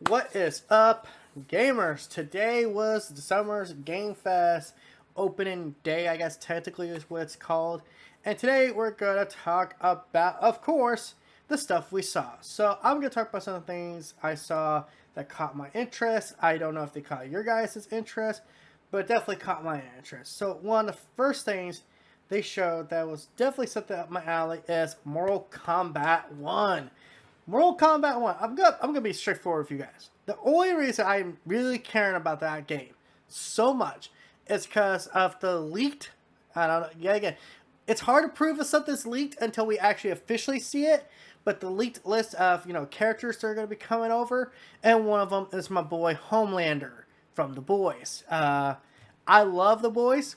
What is up, gamers? Today was the Summer's Game Fest opening day, I guess technically is what it's called. And today we're going to talk about, of course, the stuff we saw. So I'm going to talk about some of the things I saw that caught my interest. I don't know if they caught your guys' interest, but it definitely caught my interest. So one of the first things they showed that was definitely something up my alley is Mortal Kombat 1. Mortal Kombat 1. I'm gonna be straightforward with you guys. The only reason I'm really caring about that game so much is because of the leaked. I don't know. Yeah, again, it's hard to prove if something's leaked until we actually officially see it. But the leaked list of characters that are gonna be coming over, and one of them is my boy Homelander from The Boys. I love The Boys.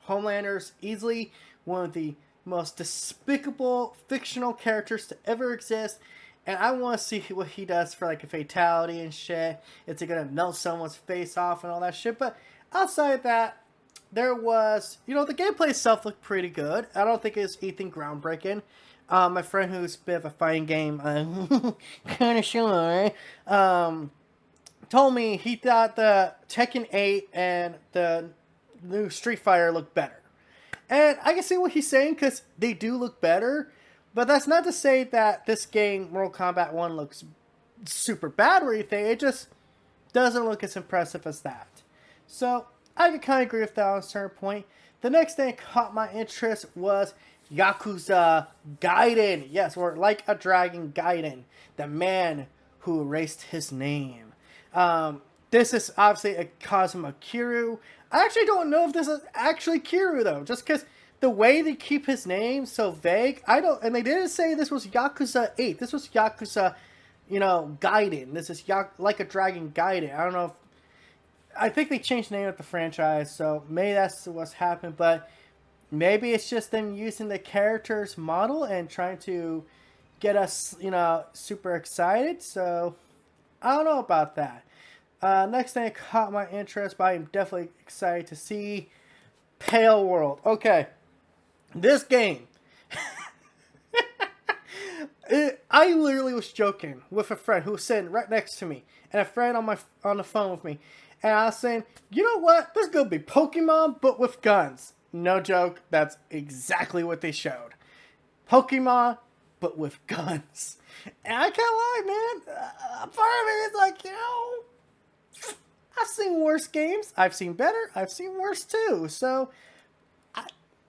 Homelander's easily one of the most despicable fictional characters to ever exist. And I want to see what he does for like a fatality and shit. Is he gonna melt someone's face off and all that shit? But outside of that, there was, the gameplay itself looked pretty good. I don't think it's anything groundbreaking. My friend who's a bit of a fighting game kind of sure, told me he thought the Tekken 8 and the new Street Fighter looked better. And I can see what he's saying because they do look better. But that's not to say that this game, Mortal Kombat 1, looks super bad or anything. It just doesn't look as impressive as that. So I can kind of agree with that on a certain point. The next thing that caught my interest was Yakuza Gaiden. Yes, or Like a Dragon Gaiden. The man who erased his name. This is obviously a Kazuma Kiryu. I actually don't know if this is actually Kiryu though. Just because the way they keep his name so vague, and they didn't say this was Yakuza 8. This was Yakuza, Gaiden. This is Like a Dragon Gaiden. I don't know if, I think they changed the name of the franchise, so maybe that's what's happened, but maybe it's just them using the character's model and trying to get us, super excited, so I don't know about that. Next thing that caught my interest, but I'm definitely excited to see Pale World. Okay. This game, I literally was joking with a friend who was sitting right next to me, and a friend on the phone with me, and I was saying, you know what? This is gonna be Pokemon, but with guns. No joke. That's exactly what they showed. Pokemon, but with guns. And I can't lie, man. Part of it is like, I've seen worse games. I've seen better. I've seen worse too. So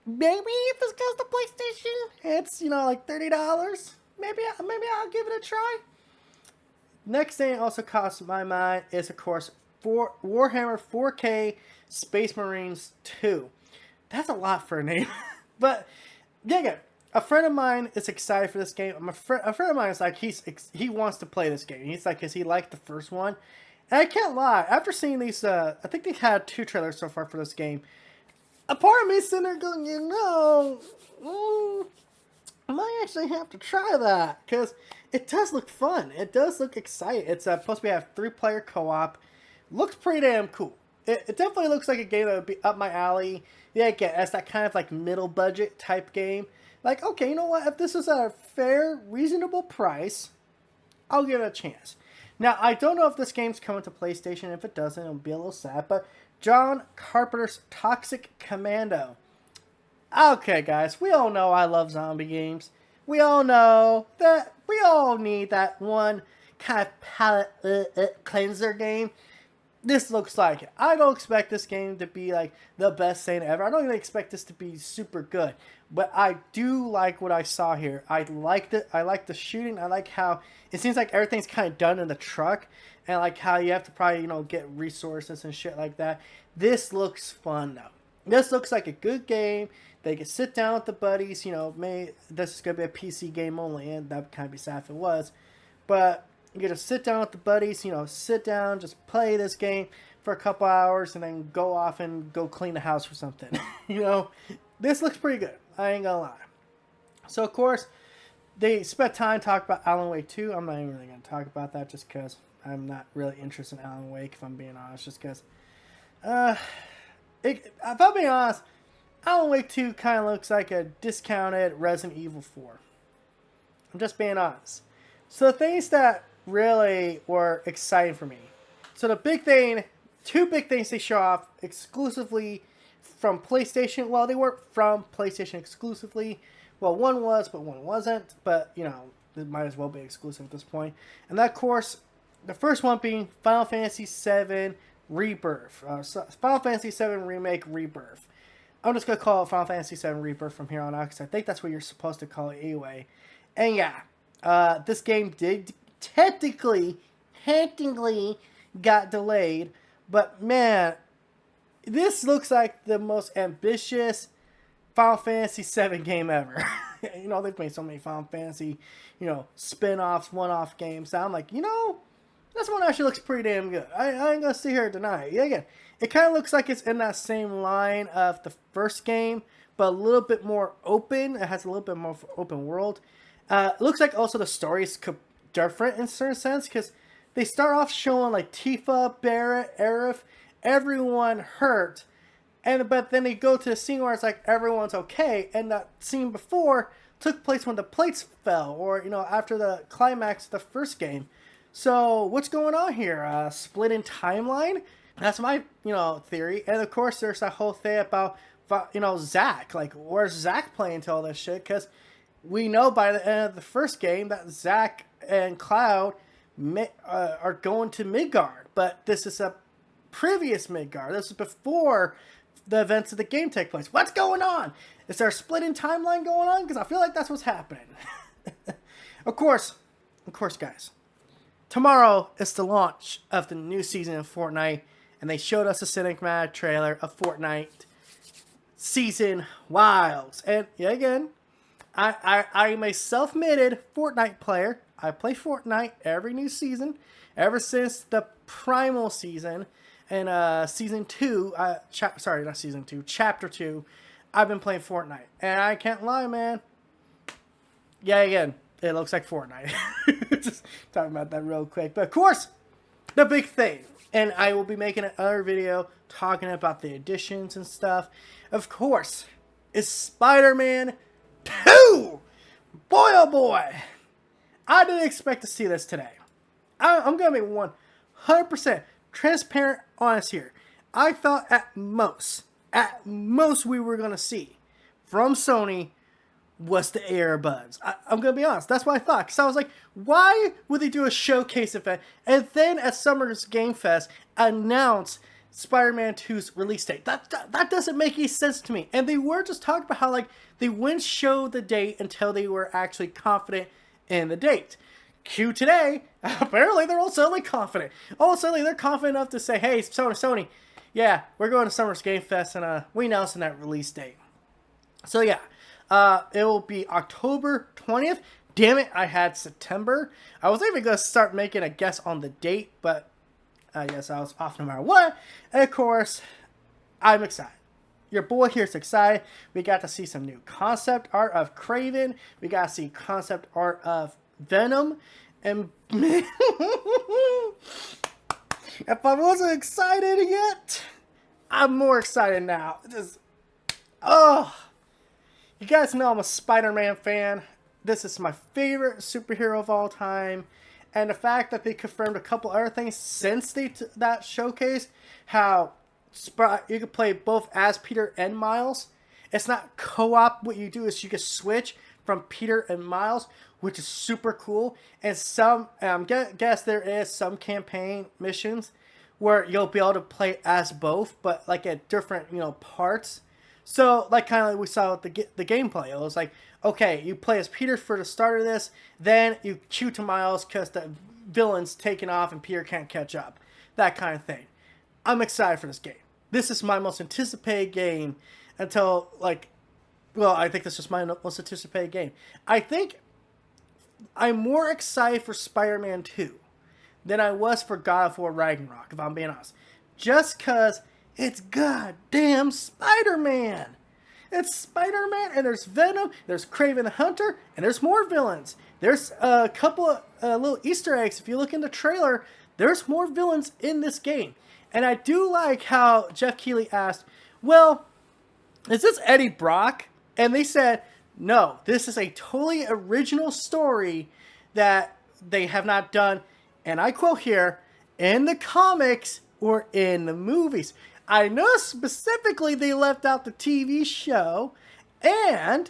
maybe if this goes to PlayStation, it's like $30. Maybe I'll give it a try. Next thing also caught my mind is of course Warhammer 4K Space Marines 2. That's a lot for a name, but yeah. A friend of mine is excited for this game. A friend of mine is like he wants to play this game. He's like, cause he liked the first one, and I can't lie. After seeing these, I think they had 2 trailers so far for this game. A part of me sitting there going, I might actually have to try that because it does look fun. It does look exciting. It's supposed to have 3-player co-op. Looks pretty damn cool. It definitely looks like a game that would be up my alley. Yeah, again, it's that kind of like middle budget type game. Like, okay, you know what? If this is a fair, reasonable price, I'll give it a chance. Now, I don't know if this game's coming to PlayStation. If it doesn't, it'll be a little sad. But John Carpenter's Toxic Commando. Okay, guys, we all know I love zombie games. We all know that we all need that one kind of palate cleanser game. This looks like it. I don't expect this game to be like the best thing ever. I don't even expect this to be super good. But I do like what I saw here. I liked it. I like the shooting. I like how it seems like everything's kind of done in the truck. And like how you have to probably, get resources and shit like that. This looks fun though. This looks like a good game. They can sit down with the buddies. Maybe this is going to be a PC game only. And that would kind of be sad if it was. But you get to sit down with the buddies, sit down, just play this game for a couple hours and then go off and go clean the house or something. This looks pretty good. I ain't gonna lie. So, of course, they spent time talking about Alan Wake 2. I'm not even really going to talk about that just because I'm not really interested in Alan Wake, if I'm being honest. Just because, if I'm being honest, Alan Wake 2 kind of looks like a discounted Resident Evil 4. I'm just being honest. So the things that really were exciting for me. So the big thing, two big things they show off exclusively from PlayStation. Well, they weren't from PlayStation exclusively. Well, one was, but one wasn't. But, you know, it might as well be exclusive at this point. And that, of course, the first one being Final Fantasy VII Rebirth. Final Fantasy VII Remake Rebirth. I'm just going to call it Final Fantasy VII Rebirth from here on out, because I think that's what you're supposed to call it anyway. And yeah, this game did technically got delayed, but man, this looks like the most ambitious Final Fantasy VII game ever. You know, they've made so many Final Fantasy, you know, spin-offs, one-off games. So I'm like, you know, this one actually looks pretty damn good. I ain't gonna sit here and deny it. Yeah, again, it kind of looks like it's in that same line of the first game, but a little bit more open. It has a little bit more open world. It looks like also the story is different in a certain sense, because they start off showing like Tifa, Barret, Aerith, everyone hurt, but then they go to the scene where it's like everyone's okay, and that scene before took place when the plates fell, or you know, after the climax of the first game. So what's going on here? Split in timeline? That's my, you know, theory. And of course, there's that whole thing about, you know, Zack. Like, where's Zack playing into all this shit? Because we know by the end of the first game that Zack and Cloud are going to Midgard. But this is a previous Midgard. This is before the events of the game take place. What's going on? Is there a split in timeline going on? Because I feel like that's what's happening. Of course, guys. Tomorrow is the launch of the new season of Fortnite, and they showed us a cinematic trailer of Fortnite Season Wilds. And yeah, again, I'm a self-admitted Fortnite player. I play Fortnite every new season, ever since the Primal season and Season 2. Sorry, not Season 2, Chapter 2. I've been playing Fortnite, and I can't lie, man. Yeah, again. It looks like Fortnite. Just talking about that real quick. But of course, the big thing, and I will be making another video talking about the additions and stuff, of course, is Spider-Man 2! Boy, oh boy! I didn't expect to see this today. I'm going to be 100% transparent, honest here. I thought at most we were going to see from Sony was the earbuds. I'm going to be honest. That's what I thought. Because I was like, why would they do a showcase event and then at Summer's Game Fest announce Spider-Man 2's release date? That doesn't make any sense to me. And they were just talking about how like they wouldn't show the date until they were actually confident in the date. Q today, apparently they're all suddenly confident. All of a sudden they're confident enough to say, hey, Sony, yeah, we're going to Summer's Game Fest and we announcing that release date. So yeah. It will be October 20th. Damn it, I had September. I was even going to start making a guess on the date, but I guess I was off no matter what. And of course, I'm excited. Your boy here is excited. We got to see some new concept art of Kraven. We got to see concept art of Venom. And if I wasn't excited yet, I'm more excited now. You guys know I'm a Spider-Man fan. This is my favorite superhero of all time. And the fact that they confirmed a couple other things since that showcase, how you can play both as Peter and Miles. It's not co-op. What you do is you can switch from Peter and Miles, which is super cool. And guess there is some campaign missions where you'll be able to play as both, but like at different, you know, parts. So, like kind of like we saw with the gameplay. It was like, okay, you play as Peter for the start of this, then you queue to Miles because the villain's taken off and Peter can't catch up. That kind of thing. I'm excited for this game. This is my most anticipated game until, like, well, I think this is my most anticipated game. I think I'm more excited for Spider-Man 2 than I was for God of War Ragnarok, if I'm being honest. Just because it's goddamn Spider-Man. It's Spider-Man, and there's Venom, there's Kraven the Hunter, and there's more villains. There's a couple of little Easter eggs. If you look in the trailer, there's more villains in this game. And I do like how Jeff Keighley asked, well, is this Eddie Brock? And they said, no, this is a totally original story that they have not done and I quote here, in the comics or in the movies. I know specifically they left out the TV show, and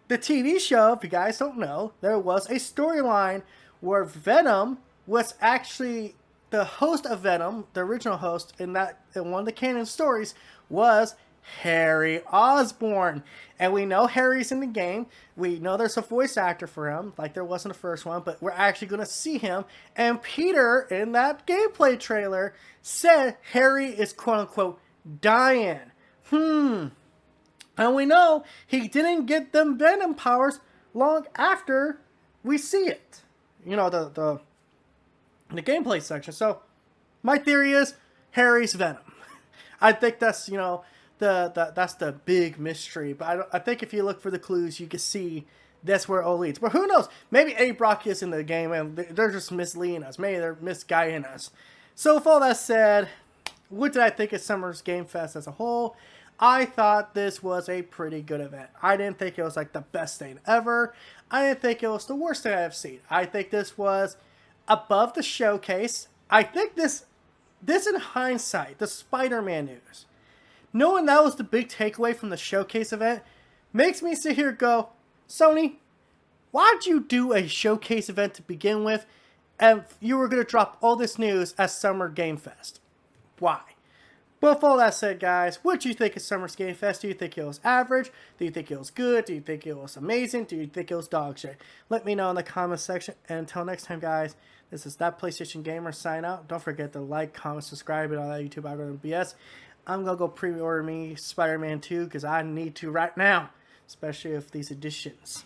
the TV show, if you guys don't know, there was a storyline where Venom was actually the host of Venom, the original host in one of the canon stories was Harry Osborn. And we know Harry's in the game. We know there's a voice actor for him, like there was in the first one, but we're actually going to see him. And Peter, in that gameplay trailer, said Harry is quote-unquote dying. And we know he didn't get them Venom powers long after we see it. You know, the gameplay section. So, my theory is Harry's Venom. I think that's, you know, that's the big mystery. But I think if you look for the clues, you can see that's where it all leads. But who knows? Maybe Eddie Brock is in the game and they're just misleading us. Maybe they're misguiding us. So with all that said, what did I think of Summer's Game Fest as a whole? I thought this was a pretty good event. I didn't think it was like the best thing ever. I didn't think it was the worst thing I've seen. I think this was above the showcase. I think this in hindsight, the Spider-Man news, knowing that was the big takeaway from the showcase event, makes me sit here and go, Sony, why'd you do a showcase event to begin with, and you were going to drop all this news at Summer Game Fest? Why? But with all that said, guys, what do you think of Summer's Game Fest? Do you think it was average? Do you think it was good? Do you think it was amazing? Do you think it was dog shit? Let me know in the comment section. And until next time, guys, this is That PlayStation Gamer sign out. Don't forget to like, comment, subscribe, and all that YouTube algorithm BS. I'm going to go pre-order me Spider-Man 2 because I need to right now, especially with these editions.